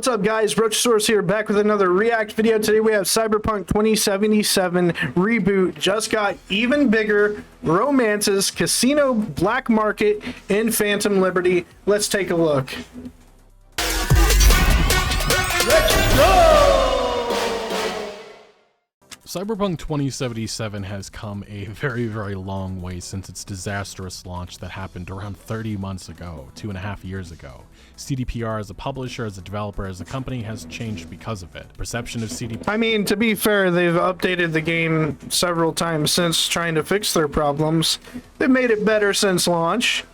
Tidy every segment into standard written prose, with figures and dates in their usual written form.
What's up, guys? Roachosaurus here, back with another React video. Today we have Cyberpunk 2077 Reboot. Just got even bigger, romances, casino, black market, and Phantom Liberty. Let's take a look. Let's go! Cyberpunk 2077 has come a very long way since its disastrous launch that happened around 30 months ago, 2.5 years ago. CDPR as a publisher, as a developer, as a company has changed because of it. Perception of CDPR... I mean, to be fair, they've updated the game several times since trying to fix their problems. They've made it better since launch.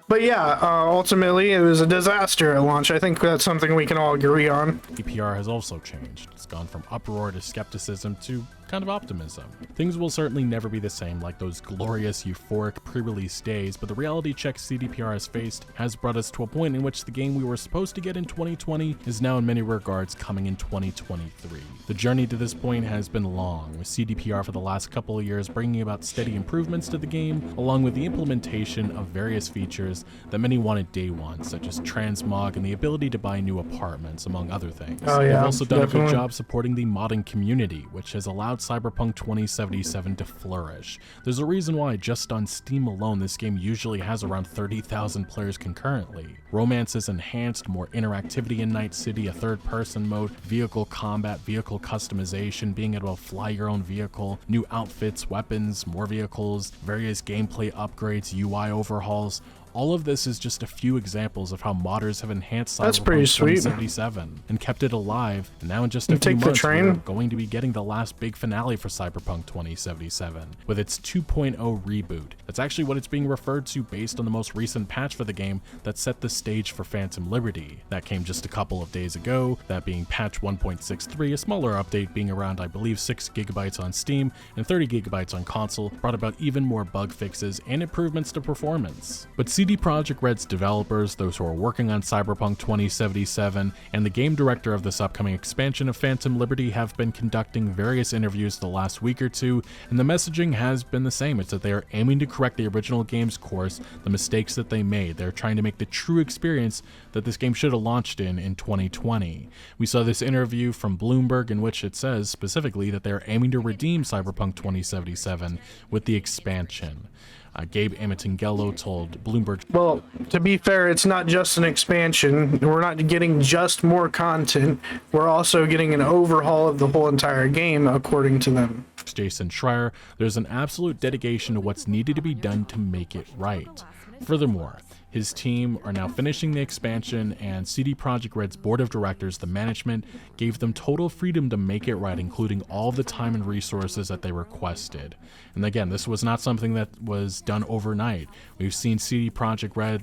But yeah, ultimately it was a disaster at launch. I think that's something we can all agree on. CDPR has also changed. It's gone from uproar to skepticism to kind of optimism. Things will certainly never be the same like those glorious, euphoric pre-release days, but the reality check CDPR has faced has brought us to a point in which the game we were supposed to get in 2020 is now in many regards coming in 2023. The journey to this point has been long, with CDPR for the last couple of years bringing about steady improvements to the game, along with the implementation of various features that many wanted day one, such as transmog and the ability to buy new apartments, among other things. Oh yeah, they've also done definitely a good job supporting the modding community, which has allowed Cyberpunk 2077 to flourish. There's a reason why just on Steam alone this game usually has around 30,000 players concurrently. Romance is enhanced, more interactivity in Night City, a third-person mode, vehicle combat, vehicle customization, being able to fly your own vehicle, new outfits, weapons, more vehicles, various gameplay upgrades, UI overhauls. All of this is just a few examples of how modders have enhanced Cyberpunk 2077 and kept it alive, and now in just a few months we're going to be getting the last big finale for Cyberpunk 2077 with its 2.0 reboot. That's actually what it's being referred to based on the most recent patch for the game that set the stage for Phantom Liberty. That came just a couple of days ago, that being patch 1.63, a smaller update being around I believe 6 GB on Steam and 30 GB on console, brought about even more bug fixes and improvements to performance. But CD Projekt Red's developers, those who are working on Cyberpunk 2077, and the game director of this upcoming expansion of Phantom Liberty have been conducting various interviews the last week or two, and the messaging has been the same. It's that they are aiming to correct the original game's course, the mistakes that they made. They're trying to make the true experience that this game should have launched in 2020. We saw this interview from Bloomberg in which it says specifically that they're aiming to redeem Cyberpunk 2077 with the expansion. Gabe Amatingello told Bloomberg, well, to be fair, it's not just an expansion. We're not getting just more content. We're also getting an overhaul of the whole entire game, according to them. Jason Schreier, there's an absolute dedication to what's needed to be done to make it right. Furthermore, his team are now finishing the expansion, and CD Projekt Red's board of directors, the management, gave them total freedom to make it right, including all the time and resources that they requested. And again, this was not something that was done overnight. We've seen CD Projekt Red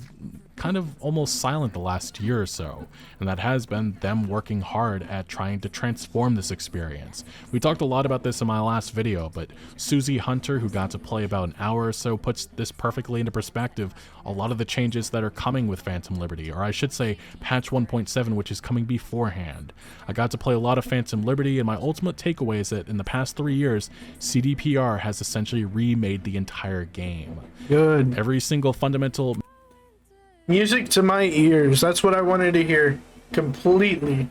kind of almost silent the last year or so, and that has been them working hard at trying to transform this experience. We talked a lot about this in my last video, but Susie Hunter, who got to play about an hour or so, puts this perfectly into perspective. A lot of the changes that are coming with Phantom Liberty, or I should say patch 1.7, which is coming beforehand. I got to play a lot of Phantom Liberty, and my ultimate takeaway is that in the past 3 years, CDPR has essentially remade the entire game. Good. Every single fundamental music to my ears. That's what I wanted to hear completely.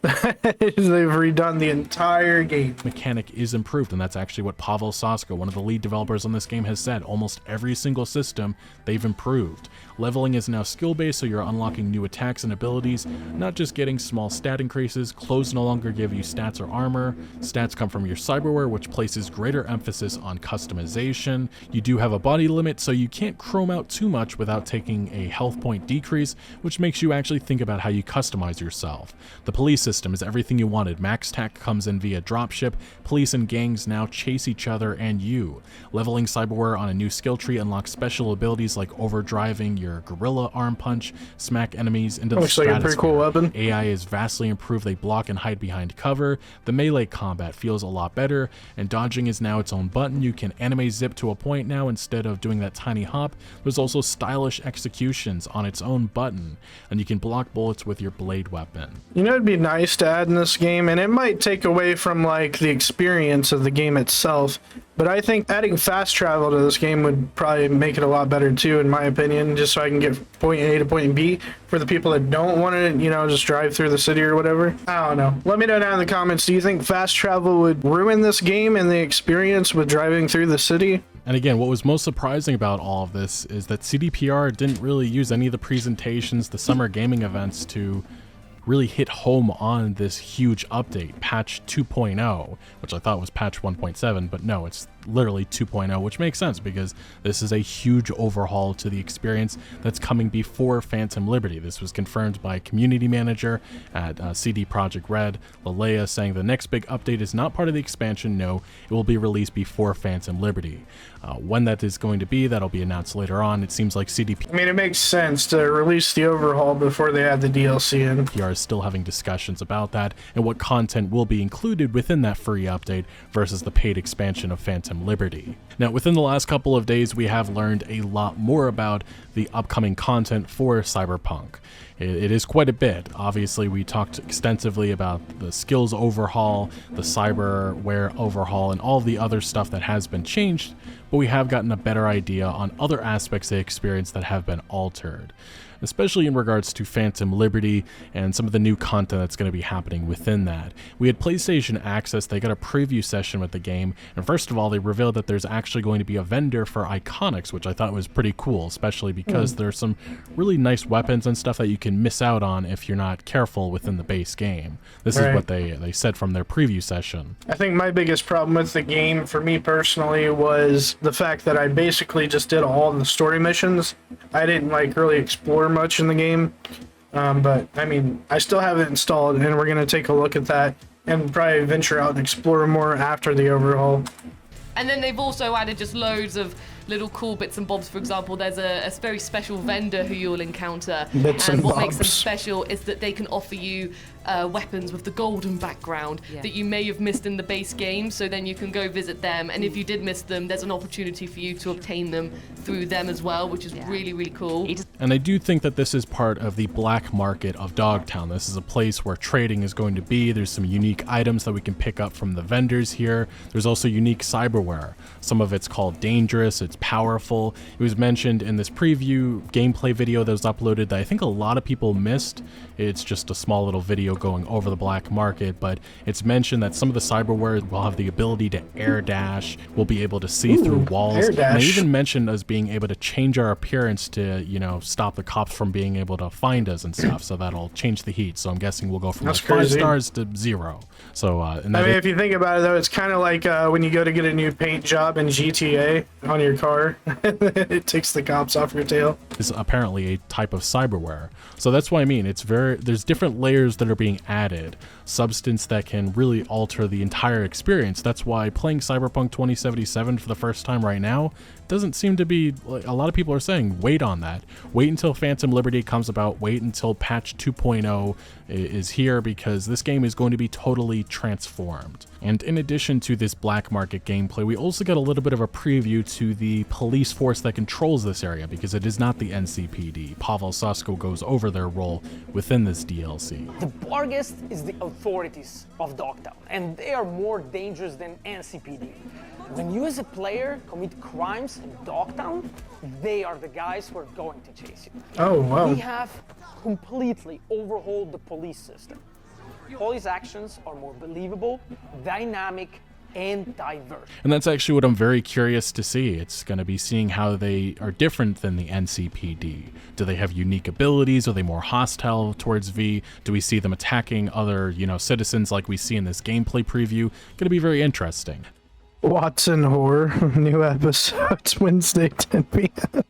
They've redone the entire game. Mechanic is improved, and that's actually what Pavel Sasko, one of the lead developers on this game, has said. Almost every single system they've improved. Leveling is now skill-based, so you're unlocking new attacks and abilities, not just getting small stat increases. Clothes no longer give you stats or armor. Stats come from your cyberware, which places greater emphasis on customization. You do have a body limit, so you can't chrome out too much without taking a health point decrease, which makes you actually think about how you customize yourself. The police system is everything you wanted. Max tac comes in via dropship. Police and gangs now chase each other and you. Leveling cyberware on a new skill tree unlocks special abilities like overdriving your gorilla arm punch, smack enemies into the stratosphere. Looks like a pretty cool weapon. AI is vastly improved. They block and hide behind cover. The melee combat feels a lot better, and dodging is now its own button. You can anime zip to a point now instead of doing that tiny hop. There's also stylish executions on its own button, and you can block bullets with your blade weapon. You know, it'd be nice to add in this game, and it might take away from like the experience of the game itself, But I think adding fast travel to this game would probably make it a lot better too, in my opinion, just so I can get point A to point B for the people that don't want to, you know, just drive through the city or whatever. I don't know. Let me know down in the comments. Do you think fast travel would ruin this game and the experience with driving through the city? And again, what was most surprising about all of this is that CDPR didn't really use any of the presentations, the summer gaming events, to really hit home on this huge update, patch 2.0, which I thought was patch 1.7, but no, it's literally 2.0, which makes sense because this is a huge overhaul to the experience that's coming before Phantom Liberty. This was confirmed by community manager at CD Projekt Red, Lalea, saying the next big update is not part of the expansion. No, it will be released before Phantom Liberty. When that is going to be, that'll be announced later on. It seems like CDP. I mean, it makes sense to release the overhaul before they add the DLC in. PR is still having discussions about that and what content will be included within that free update versus the paid expansion of Phantom Liberty. Now, within the last couple of days, we have learned a lot more about the upcoming content for Cyberpunk. It is quite a bit. Obviously, we talked extensively about the skills overhaul, the cyberware overhaul, and all the other stuff that has been changed, but we have gotten a better idea on other aspects of the experience that have been altered, especially in regards to Phantom Liberty and some of the new content that's going to be happening within that. We had PlayStation Access, they got a preview session with the game, and first of all, they revealed that there's actually going to be a vendor for iconics, which I thought was pretty cool, especially because there's some really nice weapons and stuff that you can miss out on if you're not careful within the base game. This is what they said from their preview session. I think my biggest problem with the game, for me personally, was the fact that I basically just did all the story missions. I didn't like really explore much in the game, but I mean, I still have it installed, and we're gonna take a look at that and probably venture out and explore more after the overhaul. And then they've also added just loads of little cool bits and bobs. For example, there's a very special vendor who you'll encounter, and what makes them special is that they can offer you weapons with the golden background that you may have missed in the base game, so then you can go visit them, and if you did miss them, there's an opportunity for you to obtain them through them as well, which is really, really cool. And I do think that this is part of the black market of Dogtown. This is a place where trading is going to be. There's some unique items that we can pick up from the vendors here. There's also unique cyberware. Some of it's called dangerous, it's powerful. It was mentioned in this preview gameplay video that was uploaded that I think a lot of people missed. It's just a small little video going over the black market, but it's mentioned that some of the cyberware will have the ability to air dash, we'll be able to see through walls, and they even mentioned us being able to change our appearance to, you know, stop the cops from being able to find us and stuff, so that'll change the heat. So I'm guessing we'll go from like 5 stars to 0. So and I mean, if you think about it though, it's kind of like when you go to get a new paint job in GTA on your car. It takes the cops off your tail. Is apparently a type of cyberware. So that's what I mean. It's there's different layers that are being added, substance that can really alter the entire experience. That's why playing Cyberpunk 2077 for the first time right now doesn't seem to be, like, a lot of people are saying wait on that. Wait until Phantom Liberty comes about, wait until patch 2.0 is here, because this game is going to be totally transformed. And in addition to this black market gameplay, we also got a little bit of a preview to the police force that controls this area, because it is not the NCPD. Pavel Sasko goes over their role within this DLC. The Barghest is the authorities of Dogtown, and they are more dangerous than NCPD. When you as a player commit crimes in Dogtown, they are the guys who are going to chase you. Oh, wow. We have completely overhauled the police system. Police actions are more believable, dynamic, and diverse. And that's actually what I'm very curious to see. It's going to be seeing how they are different than the NCPD. Do they have unique abilities? Are they more hostile towards V? Do we see them attacking other, you know, citizens like we see in this gameplay preview? Going to be very interesting. Watson Horror, new episodes Wednesday 10 p.m.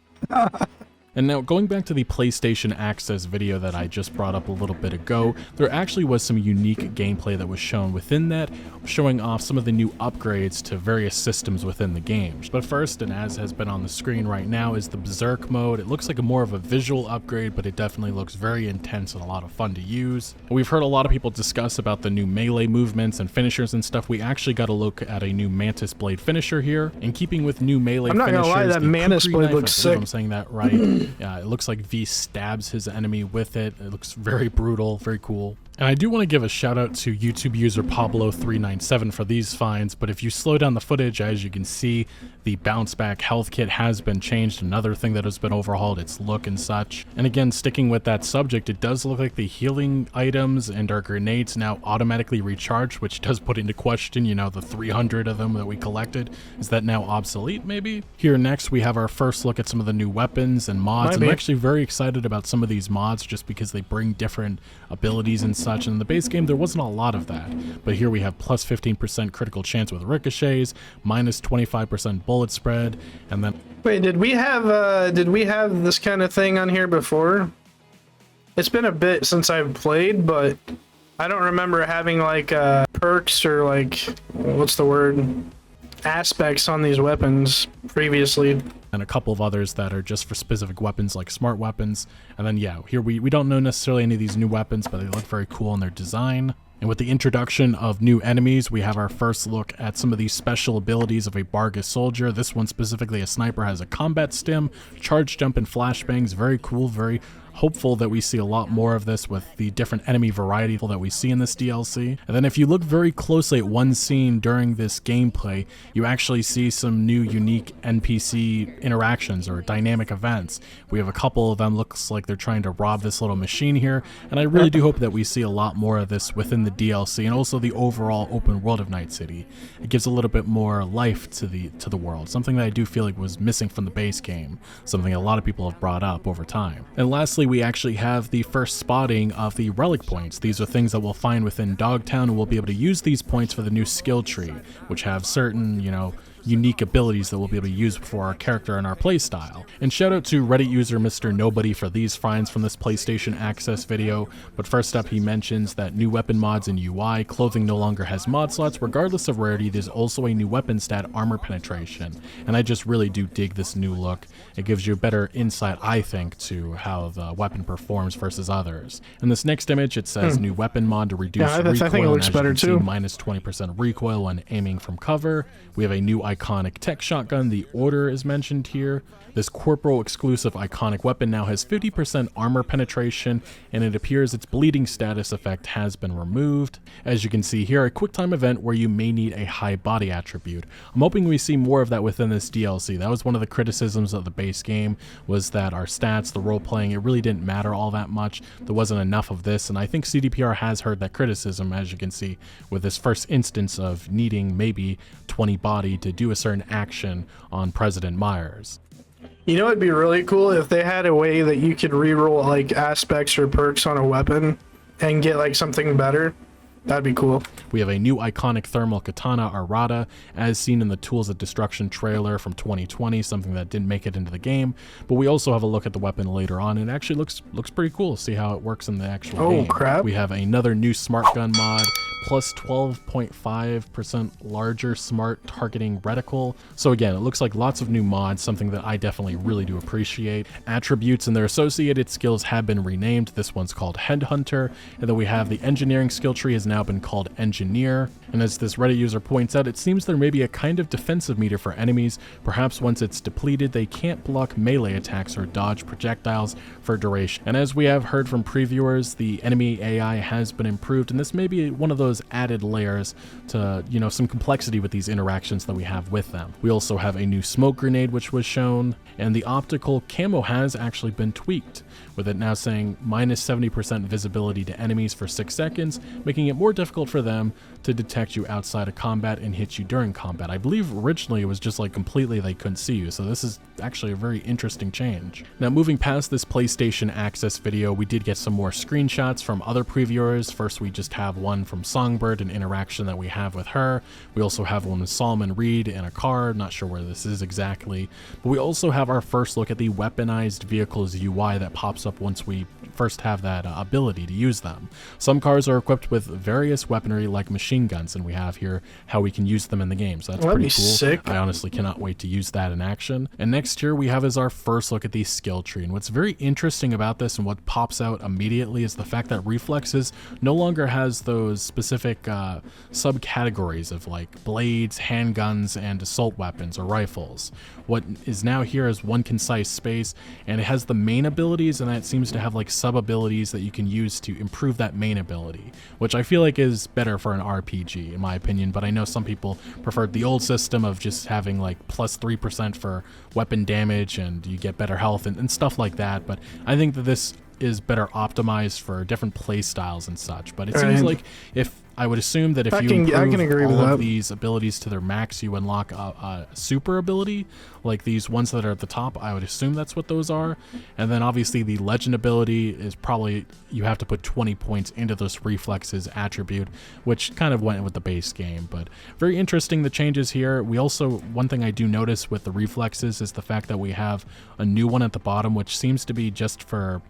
And now, going back to the PlayStation Access video that I just brought up a little bit ago, there actually was some unique gameplay that was shown within that, showing off some of the new upgrades to various systems within the game. But first, and as has been on the screen right now, is the Berserk mode. It looks like more of a visual upgrade, but it definitely looks very intense and a lot of fun to use. We've heard a lot of people discuss about the new melee movements and finishers and stuff. We actually got a look at a new Mantis Blade finisher here. In keeping with new melee finishers, I'm not gonna lie, that Mantis Blade looks sick. I'm saying that right. Yeah, it looks like V stabs his enemy with it. It looks very brutal, very cool. And I do want to give a shout out to YouTube user Pablo397 for these finds, but if you slow down the footage, as you can see, the bounce back health kit has been changed. Another thing that has been overhauled, its look and such. And again, sticking with that subject, it does look like the healing items and our grenades now automatically recharge, which does put into question, you know, the 300 of them that we collected. Is that now obsolete, maybe? Here next, we have our first look at some of the new weapons and mods. I'm actually very excited about some of these mods just because they bring different abilities and such. And in the base game, there wasn't a lot of that. But here we have plus 15% critical chance with ricochets, minus 25% bullet spread, and then... Wait, did we have this kind of thing on here before? It's been a bit since I've played, but I don't remember having like perks or like, what's the word? Aspects on these weapons previously. And a couple of others that are just for specific weapons like smart weapons. And then yeah, here we don't know necessarily any of these new weapons, but they look very cool in their design. And with the introduction of new enemies, we have our first look at some of these special abilities of a Bargus soldier. This one specifically, a sniper, has a combat stim, charge jump, and flashbangs. Very cool, very hopeful that we see a lot more of this with the different enemy variety that we see in this DLC. And then if you look very closely at one scene during this gameplay, you actually see some new unique NPC interactions or dynamic events. We have a couple of them, looks like they're trying to rob this little machine here, and I really do hope that we see a lot more of this within the DLC and also the overall open world of Night City. It gives a little bit more life to the world, something that I do feel like was missing from the base game, something a lot of people have brought up over time. And lastly, we actually have the first spotting of the relic points. These are things that we'll find within Dogtown, and we'll be able to use these points for the new skill tree, which have certain, you know, unique abilities that we'll be able to use for our character and our playstyle. And shout out to Reddit user Mr. Nobody for these finds from this PlayStation Access video. But first up, he mentions that new weapon mods and UI, clothing no longer has mod slots. Regardless of rarity, there's also a new weapon stat, armor penetration. And I just really do dig this new look. It gives you a better insight, I think, to how the weapon performs versus others. In this next image, it says new weapon mod to reduce recoil. I think it looks better too. Minus 20% recoil when aiming from cover. We have a new iconic tech shotgun. The Order is mentioned here. This corporal exclusive iconic weapon now has 50% armor penetration, and it appears its bleeding status effect has been removed. As you can see here, a quick time event where you may need a high body attribute. I'm hoping we see more of that within this DLC. That was one of the criticisms of the base game, was that our stats, the role playing, it really didn't matter all that much. There wasn't enough of this, and I think CDPR has heard that criticism, as you can see with this first instance of needing maybe 20 body to do a certain action on President Myers. You know, it'd be really cool if they had a way that you could reroll like aspects or perks on a weapon and get like something better. That'd be cool. We have a new iconic thermal katana, Arata, as seen in the Tools of Destruction trailer from 2020, something that didn't make it into the game. But we also have a look at the weapon later on, and it actually looks pretty cool. See how it works in the actual game. Oh, crap. We have another new smart gun mod, plus 12.5% larger smart targeting reticle. So again, it looks like lots of new mods, something that I definitely really do appreciate. Attributes and their associated skills have been renamed. This one's called Headhunter, and then we have the engineering skill tree has now been called Engineer. And as this Reddit user points out, it seems there may be a kind of defensive meter for enemies. Perhaps once it's depleted, they can't block melee attacks or dodge projectiles for duration. And as we have heard from previewers, the enemy AI has been improved, and this may be one of those added layers to, you know, some complexity with these interactions that we have with them. We also have a new smoke grenade which was shown, and the optical camo has actually been tweaked, with it now saying minus 70% visibility to enemies for 6 seconds, making it more difficult for them to detect you outside of combat and hit you during combat. I believe originally it was just like completely they couldn't see you, so this is actually a very interesting change. Now, moving past this PlayStation Access video, we did get some more screenshots from other previewers. First, we just have one from Songbird, an interaction that we have with her. We also have one with Solomon Reed in a car, not sure where this is exactly. But we also have our first look at the weaponized vehicles UI that pops up once we first have that ability to use them. Some cars are equipped with various weaponry like machine guns, and we have here how we can use them in the game, so that's pretty cool. Sick. I honestly cannot wait to use that in action. And next here we have is our first look at the skill tree, and what's very interesting about this and what pops out immediately is the fact that Reflexes no longer has those specific subcategories of like blades, handguns, and assault weapons or rifles. What is now here is one concise space, and it has the main abilities, and that seems to have like sub-abilities that you can use to improve that main ability, which I feel like is better for an RPG in my opinion, but I know some people preferred the old system of just having like plus 3% for weapon damage and you get better health and stuff like that, but I think that this is better optimized for different play styles and such. But it seems like I would assume that if you improve all of these abilities to their max, you unlock a super ability, like these ones that are at the top. I would assume that's what those are. And then obviously the legend ability is probably, you have to put 20 points into this reflexes attribute, which kind of went with the base game. But very interesting, the changes here. We also, one thing I do notice with the reflexes is the fact that we have a new one at the bottom, which seems to be just for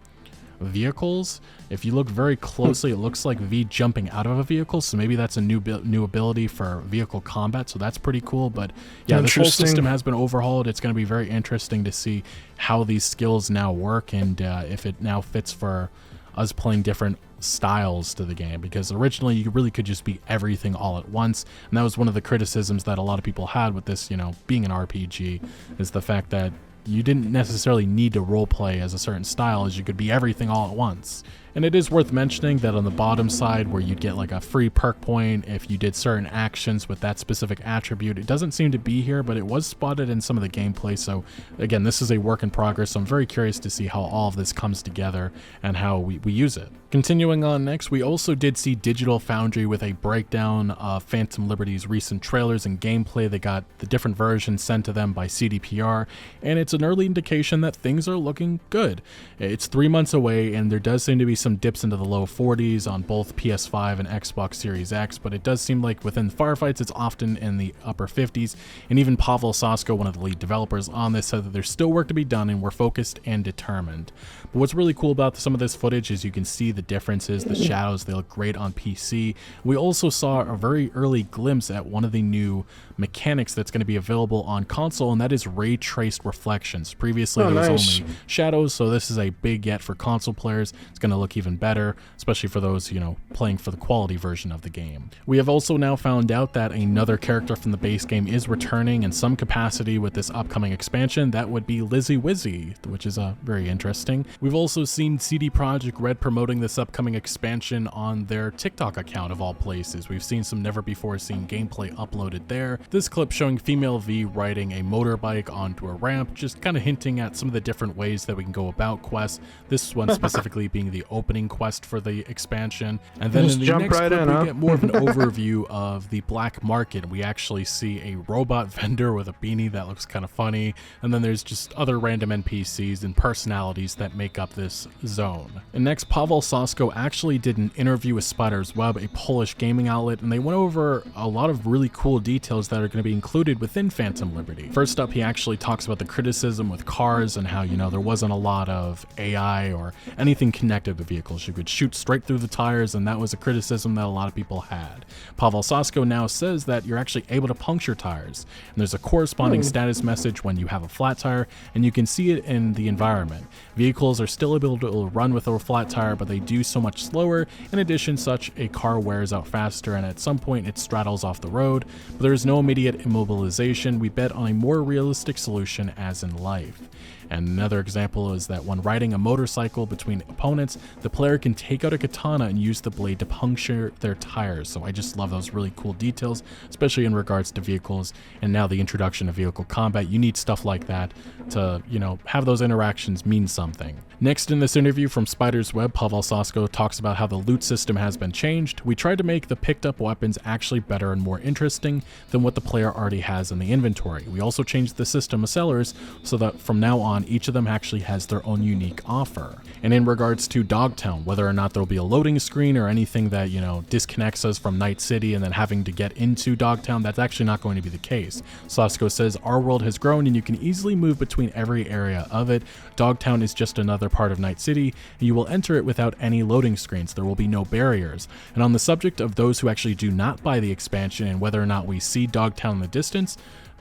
vehicles. If you look very closely, it looks like V jumping out of a vehicle, so maybe that's a new ability for vehicle combat, so that's pretty cool. But yeah, this whole system has been overhauled. It's going to be very interesting to see how these skills now work and if it now fits for us playing different styles to the game, because originally you really could just be everything all at once, and that was one of the criticisms that a lot of people had with this, you know, being an RPG, is the fact that you didn't necessarily need to roleplay as a certain style, as you could be everything all at once. And it is worth mentioning that on the bottom side, where you'd get like a free perk point if you did certain actions with that specific attribute, it doesn't seem to be here, but it was spotted in some of the gameplay. So again, this is a work in progress, so I'm very curious to see how all of this comes together and how we use it. Continuing on next, we also did see Digital Foundry with a breakdown of Phantom Liberty's recent trailers and gameplay. They got the different versions sent to them by CDPR, and it's an early indication that things are looking good. It's 3 months away, and there does seem to be some dips into the low 40s on both PS5 and Xbox Series X, but it does seem like within firefights it's often in the upper 50s, and even Pavel Sasko, one of the lead developers on this, said that there's still work to be done and we're focused and determined. But what's really cool about some of this footage is you can see the differences, the shadows, they look great on PC. We also saw a very early glimpse at one of the new mechanics that's going to be available on console, and that is ray traced reflections. Previously there was only shadows, so this is a big get for console players. It's going to look even better, especially for those, you know, playing for the quality version of the game. We have also now found out that another character from the base game is returning in some capacity with this upcoming expansion. That would be Lizzie Wizzy, which is very interesting. We've also seen CD Projekt Red promoting this upcoming expansion on their TikTok account of all places. We've seen some never before seen gameplay uploaded there. This clip showing female V riding a motorbike onto a ramp, just kind of hinting at some of the different ways that we can go about quests. This one specifically being the opening quest for the expansion. And then in the next clip we get more of an overview of the black market. We actually see a robot vendor with a beanie that looks kind of funny, and then there's just other random NPCs and personalities that make up this zone. And next, Pavel Sasko actually did an interview with Spider's Web, a Polish gaming outlet, and they went over a lot of really cool details that are going to be included within Phantom Liberty. First up, he actually talks about the criticism with cars and how, you know, there wasn't a lot of AI or anything connected to vehicles. You could shoot straight through the tires, and that was a criticism that a lot of people had. Pavel Sasko now says that you're actually able to puncture tires, and there's a corresponding status message when you have a flat tire, and you can see it in the environment. Vehicles are still able to run with a flat tire, but they do so much slower. In addition, such a car wears out faster, and at some point it straddles off the road, but there is no immediate immobilization. We bet on a more realistic solution as in life. And another example is that when riding a motorcycle between opponents, the player can take out a katana and use the blade to puncture their tires. So I just love those really cool details, especially in regards to vehicles. And now the introduction of vehicle combat, you need stuff like that to, you know, have those interactions mean something. Next in this interview from Spider's Web, Pavel Sasko talks about how the loot system has been changed. We tried to make the picked up weapons actually better and more interesting than what the player already has in the inventory. We also changed the system of sellers so that from now on, each of them actually has their own unique offer. And in regards to Dogtown, whether or not there'll be a loading screen or anything that, you know, disconnects us from Night City and then having to get into Dogtown, that's actually not going to be the case. Sasko says our world has grown and you can easily move between every area of it. Dogtown is just another part of Night City, and you will enter it without any loading screens. There will be no barriers. And on the subject of those who actually do not buy the expansion and whether or not we see Dogtown in the distance,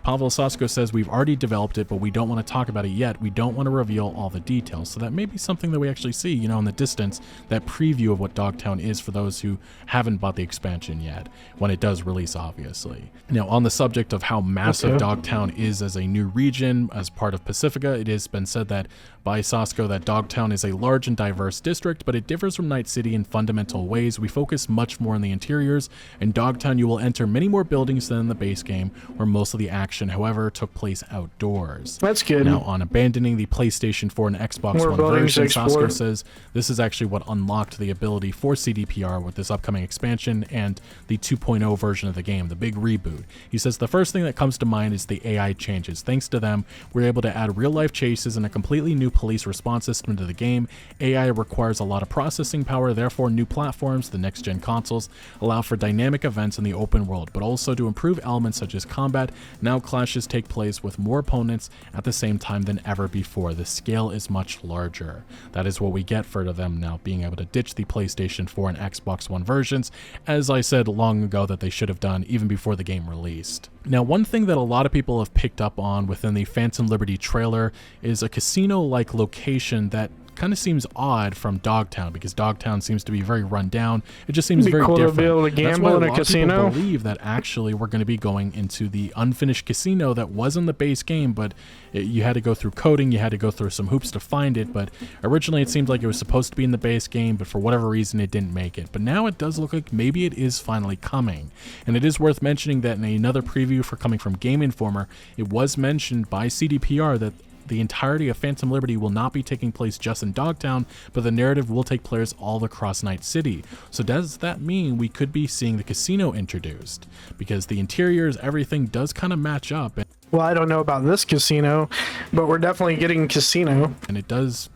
Pavel Sasko says, we've already developed it, but we don't want to talk about it yet. We don't want to reveal all the details. So that may be something that we actually see, you know, in the distance, that preview of what Dogtown is for those who haven't bought the expansion yet, when it does release, obviously. Now, on the subject of how massive Dogtown is as a new region, as part of Pacifica, it has been said that by Sasko that Dogtown is a large and diverse district, but it differs from Night City in fundamental ways. We focus much more on the interiors. In Dogtown, you will enter many more buildings than in the base game, where most of the action, however, took place outdoors. That's good. Now, on abandoning the PlayStation 4 and Xbox One version, Sasko says this is actually what unlocked the ability for CDPR with this upcoming expansion and the 2.0 version of the game, the big reboot. He says the first thing that comes to mind is the AI changes. Thanks to them, we're able to add real-life chases and a completely new police response system to the game. AI requires a lot of processing power, therefore new platforms, the next-gen consoles, allow for dynamic events in the open world, but also to improve elements such as combat. Now clashes take place with more opponents at the same time than ever before. The scale is much larger. That is what we get for them now being able to ditch the PlayStation 4 and Xbox One versions, as I said long ago that they should have done even before the game released. Now, one thing that a lot of people have picked up on within the Phantom Liberty trailer is a casino-like location that kind of seems odd from Dogtown, because Dogtown seems to be very run down. It just seems very cool different. To be able to gamble in a casino. People believe that actually we're going to be going into the unfinished casino that was in the base game, but you had to go through coding, you had to go through some hoops to find it. But originally it seemed like it was supposed to be in the base game, but for whatever reason it didn't make it. But now it does look like maybe it is finally coming. And it is worth mentioning that in another preview for coming from Game Informer, it was mentioned by CDPR that the entirety of Phantom Liberty will not be taking place just in Dogtown, but the narrative will take place all across Night City. So does that mean we could be seeing the casino introduced? Because the interiors, everything does kind of match up. Well, I don't know about this casino, but we're definitely getting casino. And it does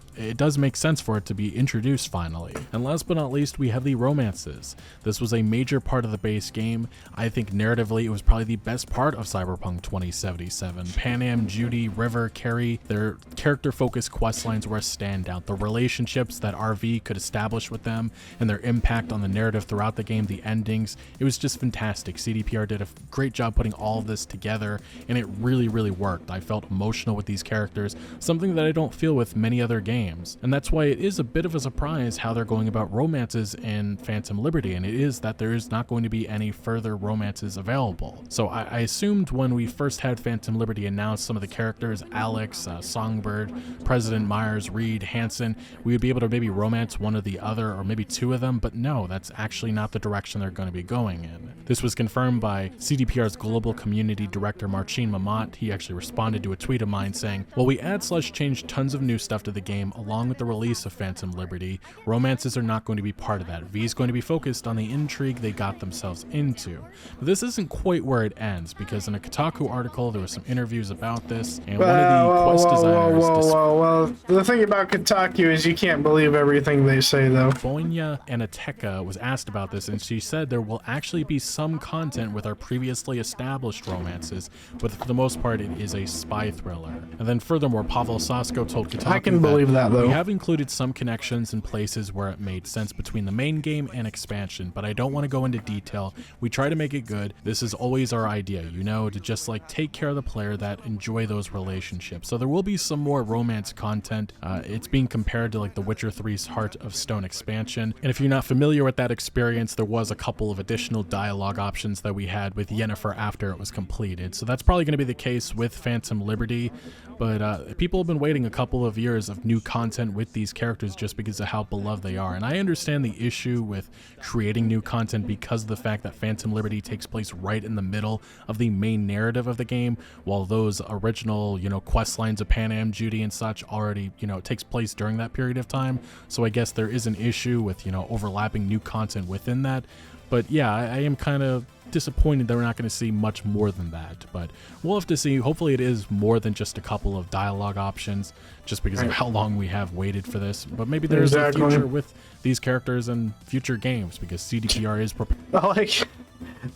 make sense for it to be introduced finally. And last but not least, we have the romances. This was a major part of the base game. I think narratively it was probably the best part of Cyberpunk 2077. Panam, Judy, River, Carrie, their character-focused questlines were a standout. The relationships that RV could establish with them and their impact on the narrative throughout the game, the endings, it was just fantastic. CDPR did a great job putting all of this together, and it really, really worked. I felt emotional with these characters, something that I don't feel with many other games. And that's why it is a bit of a surprise how they're going about romances in Phantom Liberty, and it is that there is not going to be any further romances available. So I assumed when we first had Phantom Liberty announce some of the characters, Alex, Songbird, President Myers, Reed, Hansen, we would be able to maybe romance one or the other, or maybe two of them, but no, that's actually not the direction they're going to be going in. This was confirmed by CDPR's Global Community Director Marcin Mamat. He actually responded to a tweet of mine saying, "Well, we add/change tons of new stuff to the game along with the release of Phantom Liberty. Romances are not going to be part of that. V is going to be focused on the intrigue they got themselves into." But this isn't quite where it ends, because in a Kotaku article there were some interviews about this, and one of the quest designers... The thing about Kotaku is you can't believe everything they say, though. Bonya Anateka was asked about this, and she said there will actually be some content with our previously established romances, but for the most part it is a spy thriller. And then furthermore, Pavel Sasko told Kotaku, I can believe that, though. We have included some connections in places where it made sense between the main game and expansion, but I don't want to go into detail. We try to make it good. This is always our idea, you know, to just like take care of the player, that enjoy those relationships. So there will be some more romance content. It's being compared to like the Witcher 3's Heart of Stone expansion. And if you're not familiar with that experience, there was a couple of additional dialogue options that we had with Yennefer after it was completed. So that's probably going to be the case with Phantom Liberty, but people have been waiting a couple of years of new content with these characters just because of how beloved they are. And I understand the issue with creating new content because of the fact that Phantom Liberty takes place right in the middle of the main narrative of the game, while those original, you know, quest lines of Panam, Judy and such already, you know, takes place during that period of time. So I guess there is an issue with, you know, overlapping new content within that. But yeah, I am kind of disappointed that we're not going to see much more than that, but we'll have to see. Hopefully it is more than just a couple of dialogue options, just because of how long we have waited for this. But maybe there's a future with these characters in future games, because CDPR is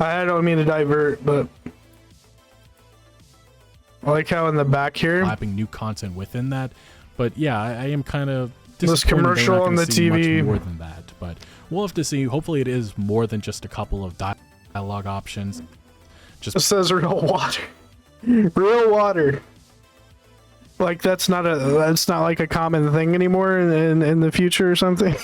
I don't mean to divert, but I like how in the back here lapping new content within that. But yeah, I am kind of this commercial on the TV much more than that, but we'll have to see. Hopefully it is more than just a couple of dialogue options. Just says real water. Real water. Like that's not like a common thing anymore in the future or something.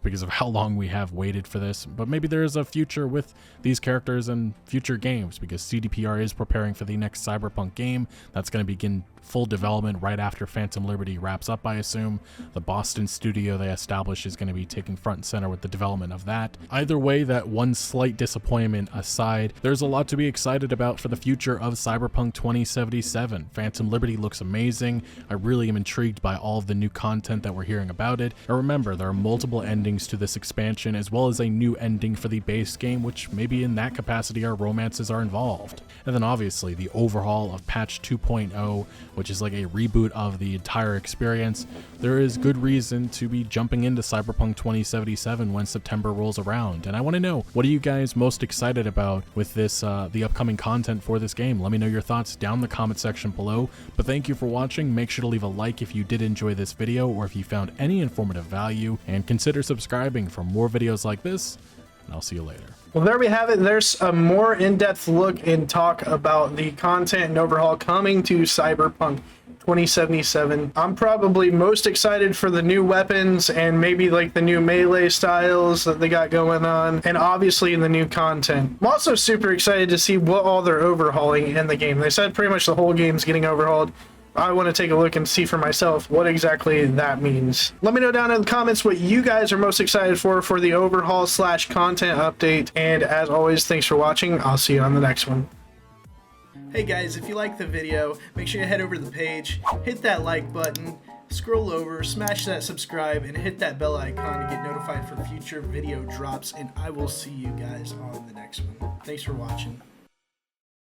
Because of how long we have waited for this, but maybe there is a future with these characters in future games, because CDPR is preparing for the next Cyberpunk game that's going to begin full development right after Phantom Liberty wraps up, I assume. The Boston studio they established is going to be taking front and center with the development of that. Either way, that one slight disappointment aside, there's a lot to be excited about for the future of Cyberpunk 2077. Phantom Liberty looks amazing. I really am intrigued by all of the new content that we're hearing about it. And remember, there are multiple endings to this expansion, as well as a new ending for the base game, which maybe in that capacity our romances are involved. And then obviously the overhaul of patch 2.0, which is like a reboot of the entire experience. There is good reason to be jumping into Cyberpunk 2077 when September rolls around. And I want to know, what are you guys most excited about with this, the upcoming content for this game? Let me know your thoughts down in the comment section below. But thank you for watching. Make sure to leave a like if you did enjoy this video, or if you found any informative value, and consider subscribing for more videos like this, and I'll see you later. Well, there we have it. There's a more in-depth look and talk about the content and overhaul coming to Cyberpunk 2077. I'm probably most excited for the new weapons and maybe like the new melee styles that they got going on, and obviously the new content. I'm also super excited to see what all they're overhauling in the game. They said pretty much the whole game's getting overhauled. I want to take a look and see for myself what exactly that means. Let me know down in the comments what you guys are most excited for the overhaul / content update. And as always, thanks for watching. I'll see you on the next one. Hey guys, if you liked the video, make sure you head over to the page, hit that like button, scroll over, smash that subscribe, and hit that bell icon to get notified for future video drops. And I will see you guys on the next one. Thanks for watching.